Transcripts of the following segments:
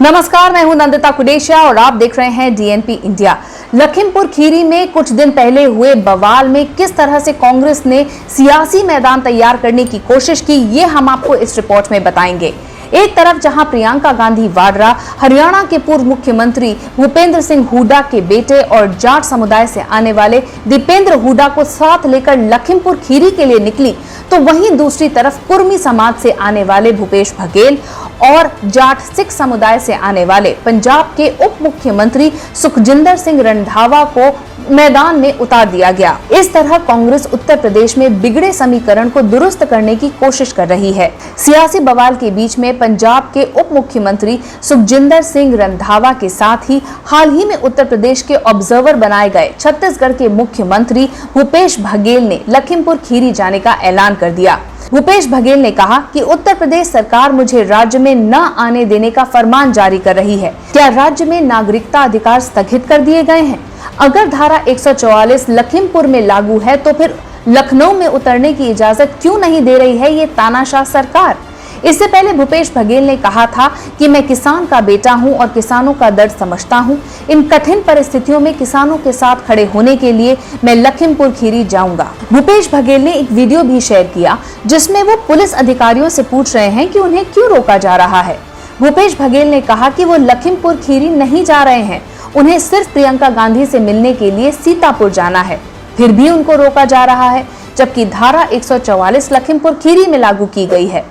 नमस्कार, मैं हूं नंदिता कुडेशिया और आप देख रहे हैं डीएनपी इंडिया। लखीमपुर खीरी में कुछ दिन पहले हुए बवाल में किस तरह से कांग्रेस ने सियासी मैदान तैयार करने की कोशिश की, ये हम आपको इस रिपोर्ट में बताएंगे। एक तरफ जहां प्रियंका गांधी वाड्रा हरियाणा के पूर्व मुख्यमंत्री भूपेंद्र सिंह हुड्डा के बेटे और जाट समुदाय से आने वाले दीपेंद्र हुड्डा को साथ लेकर लखीमपुर खीरी के लिए निकली, तो वहीं दूसरी तरफ कुर्मी समाज से आने वाले भूपेश बघेल और जाट सिख समुदाय से आने वाले पंजाब के उप मुख्यमंत्री सुखजिंदर सिंह रंधावा को मैदान में उतार दिया गया। इस तरह कांग्रेस उत्तर प्रदेश में बिगड़े समीकरण को दुरुस्त करने की कोशिश कर रही है। सियासी बवाल के बीच में पंजाब के उप मुख्यमंत्री सुखजिंदर सिंह रंधावा के साथ ही हाल ही में उत्तर प्रदेश के ऑब्जर्वर बनाए गए छत्तीसगढ़ के मुख्यमंत्री भूपेश बघेल ने लखीमपुर खीरी जाने का ऐलान कर दिया। भूपेश बघेल ने कहा कि उत्तर प्रदेश सरकार मुझे राज्य में न आने देने का फरमान जारी कर रही है। क्या राज्य में नागरिकता अधिकार स्थगित कर दिए गए हैं? अगर धारा 144 लखीमपुर में लागू है तो फिर लखनऊ में उतरने की इजाजत क्यों नहीं दे रही है ये तानाशाह सरकार? इससे पहले भूपेश बघेल ने कहा था कि मैं किसान का बेटा हूं और किसानों का दर्द समझता हूं। इन कठिन परिस्थितियों में किसानों के साथ खड़े होने के लिए मैं लखीमपुर खीरी जाऊंगा। भूपेश बघेल ने एक वीडियो भी शेयर किया जिसमें वो पुलिस अधिकारियों से पूछ रहे हैं कि उन्हें क्यों रोका जा रहा है। भूपेश बघेल ने कहा कि वो लखीमपुर खीरी नहीं जा रहे हैं, उन्हें सिर्फ प्रियंका गांधी से मिलने के लिए सीतापुर जाना है, फिर भी उनको रोका जा रहा है, जबकि धारा 144 लखीमपुर खीरी में लागू की गई है।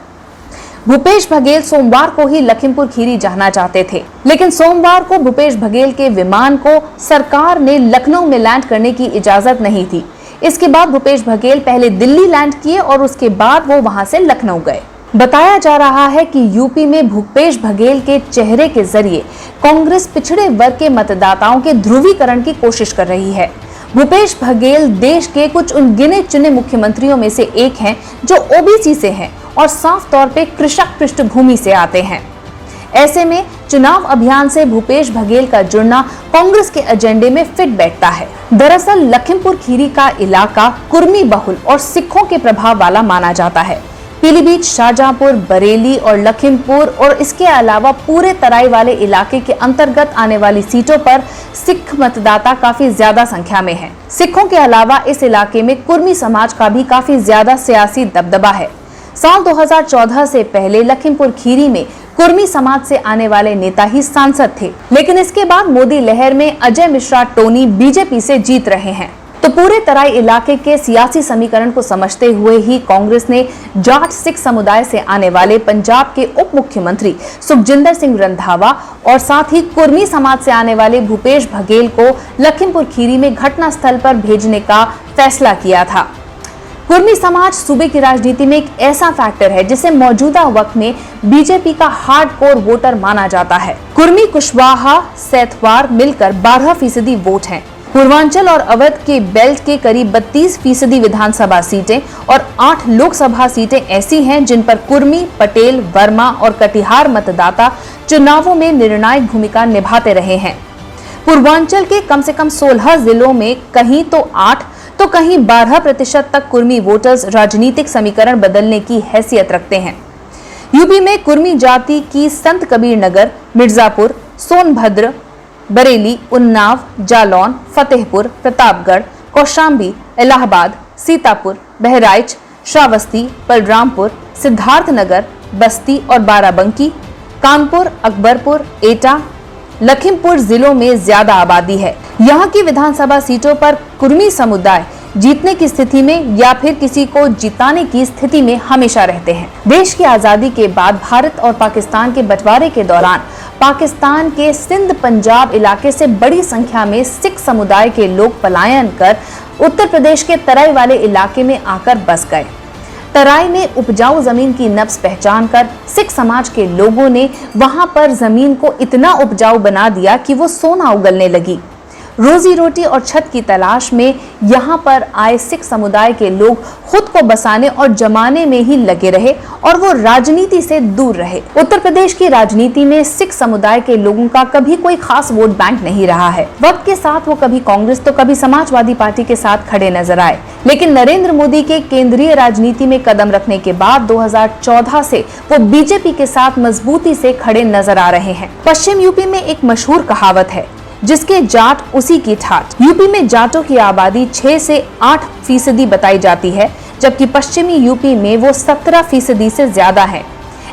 भूपेश बघेल सोमवार को ही लखीमपुर खीरी जाना चाहते थे, लेकिन सोमवार को भूपेश बघेल के विमान को सरकार ने लखनऊ में लैंड करने की इजाजत नहीं थी। इसके बाद भूपेश बघेल पहले दिल्ली लैंड किए और उसके बाद वो वहां से लखनऊ गए। बताया जा रहा है कि यूपी में भूपेश बघेल के चेहरे के जरिए कांग्रेस पिछड़े वर्ग के मतदाताओं के ध्रुवीकरण की कोशिश कर रही है। भूपेश बघेल देश के कुछ उन गिने चुने मुख्यमंत्रियों में से एक हैं जो ओबीसी से हैं और साफ तौर पे कृषक पृष्ठभूमि से आते हैं। ऐसे में चुनाव अभियान से भूपेश बघेल का जुड़ना कांग्रेस के एजेंडे में फिट बैठता है। दरअसल लखीमपुर खीरी का इलाका कुर्मी बहुल और सिखों के प्रभाव वाला माना जाता है। पीलीभीत, शाहजहांपुर, बरेली और लखीमपुर और इसके अलावा पूरे तराई वाले इलाके के अंतर्गत आने वाली सीटों पर सिख मतदाता काफी ज्यादा संख्या में हैं। सिखों के अलावा इस इलाके में कुर्मी समाज का भी काफी ज्यादा सियासी दबदबा है। साल 2014 से पहले लखीमपुर खीरी में कुर्मी समाज से आने वाले नेता ही सांसद थे, लेकिन इसके बाद मोदी लहर में अजय मिश्रा टोनी बीजेपी से जीत रहे हैं। तो पूरे तराई इलाके के सियासी समीकरण को समझते हुए ही कांग्रेस ने जाट सिख समुदाय से आने वाले पंजाब के उप मुख्यमंत्री सुखजिंदर सिंह रंधावा और साथ ही कुर्मी समाज से आने वाले भूपेश बघेल को लखीमपुर खीरी में घटनास्थल पर भेजने का फैसला किया था। कुर्मी समाज सूबे की राजनीति में एक ऐसा फैक्टर है जिसे मौजूदा वक्त में बीजेपी का हार्डकोर वोटर माना जाता है। कुर्मी, कुशवाहा, सैथवार मिलकर 12% वोट हैं। पूर्वांचल और अवध के बेल्ट के करीब 32% विधानसभा सीटें और 8 लोकसभा सीटें ऐसी हैं जिन पर कुर्मी, पटेल, वर्मा और कटिहार मतदाता चुनावों में निर्णायक भूमिका निभाते रहे हैं। पूर्वांचल के कम से कम 16 जिलों में कहीं तो 8 तो कहीं 12% तक कुर्मी वोटर्स राजनीतिक समीकरण बदलने की हैसियत रखते हैं। यूपी में कुर्मी जाति की संत कबीर नगर, मिर्जापुर, सोनभद्र, बरेली, उन्नाव, जालौन, फतेहपुर, प्रतापगढ़, कौशाम्बी, इलाहाबाद, सीतापुर, बहराइच, श्रावस्ती, बलरामपुर, सिद्धार्थनगर, बस्ती और बाराबंकी, कानपुर, अकबरपुर, एटा, लखीमपुर जिलों में ज्यादा आबादी है। यहाँ की विधानसभा सीटों पर कुर्मी समुदाय जीतने की स्थिति में या फिर किसी को जिताने की स्थिति में हमेशा रहते हैं। देश की आजादी के बाद भारत और पाकिस्तान के बंटवारे के दौरान पाकिस्तान के सिंध, पंजाब इलाके से बड़ी संख्या में सिख समुदाय के लोग पलायन कर उत्तर प्रदेश के तराई वाले इलाके में आकर बस गए। तराई में उपजाऊ जमीन की नब्ज पहचान कर सिख समाज के लोगों ने वहां पर जमीन को इतना उपजाऊ बना दिया कि वो सोना उगलने लगी। रोजी रोटी और छत की तलाश में यहाँ पर आए सिख समुदाय के लोग खुद को बसाने और जमाने में ही लगे रहे और वो राजनीति से दूर रहे। उत्तर प्रदेश की राजनीति में सिख समुदाय के लोगों का कभी कोई खास वोट बैंक नहीं रहा है। वक्त के साथ वो कभी कांग्रेस तो कभी समाजवादी पार्टी के साथ खड़े नजर आए, लेकिन नरेंद्र मोदी के केंद्रीय राजनीति में कदम रखने के बाद 2014 से वो बीजेपी के साथ मजबूती से खड़े नजर आ रहे हैं। पश्चिम यूपी में एक मशहूर कहावत है, जिसके जाट उसी की ठाठ। यूपी में जाटों की आबादी 6 से 8% बताई जाती है, जबकि पश्चिमी यूपी में वो 17% से ज्यादा है।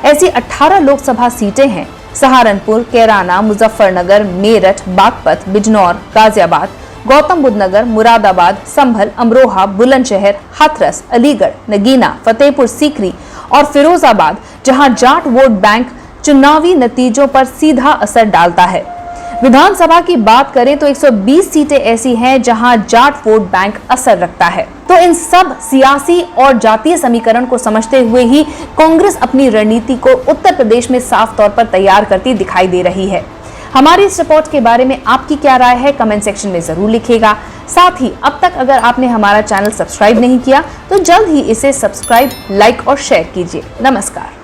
ऐसी 18 लोकसभा सीटें हैं। सहारनपुर, कैराना, मुजफ्फरनगर, मेरठ, बागपत, बिजनौर, गाजियाबाद, गौतम बुद्ध नगर, मुरादाबाद, संभल, अमरोहा, बुलंदशहर, हाथरस, अलीगढ़, नगीना, फतेहपुर सीकरी और फिरोजाबाद, जहां जाट वोट बैंक चुनावी नतीजों पर सीधा असर डालता है। विधानसभा की बात करें तो 120 सीटें ऐसी हैं जहां जाट वोट बैंक असर रखता है। तो इन सब सियासी और जातीय समीकरण को समझते हुए ही कांग्रेस अपनी रणनीति को उत्तर प्रदेश में साफ तौर पर तैयार करती दिखाई दे रही है। हमारी इस रिपोर्ट के बारे में आपकी क्या राय है, कमेंट सेक्शन में जरूर लिखिएगा। साथ ही अब तक अगर आपने हमारा चैनल सब्सक्राइब नहीं किया तो जल्द ही इसे सब्सक्राइब, लाइक और शेयर कीजिए। नमस्कार।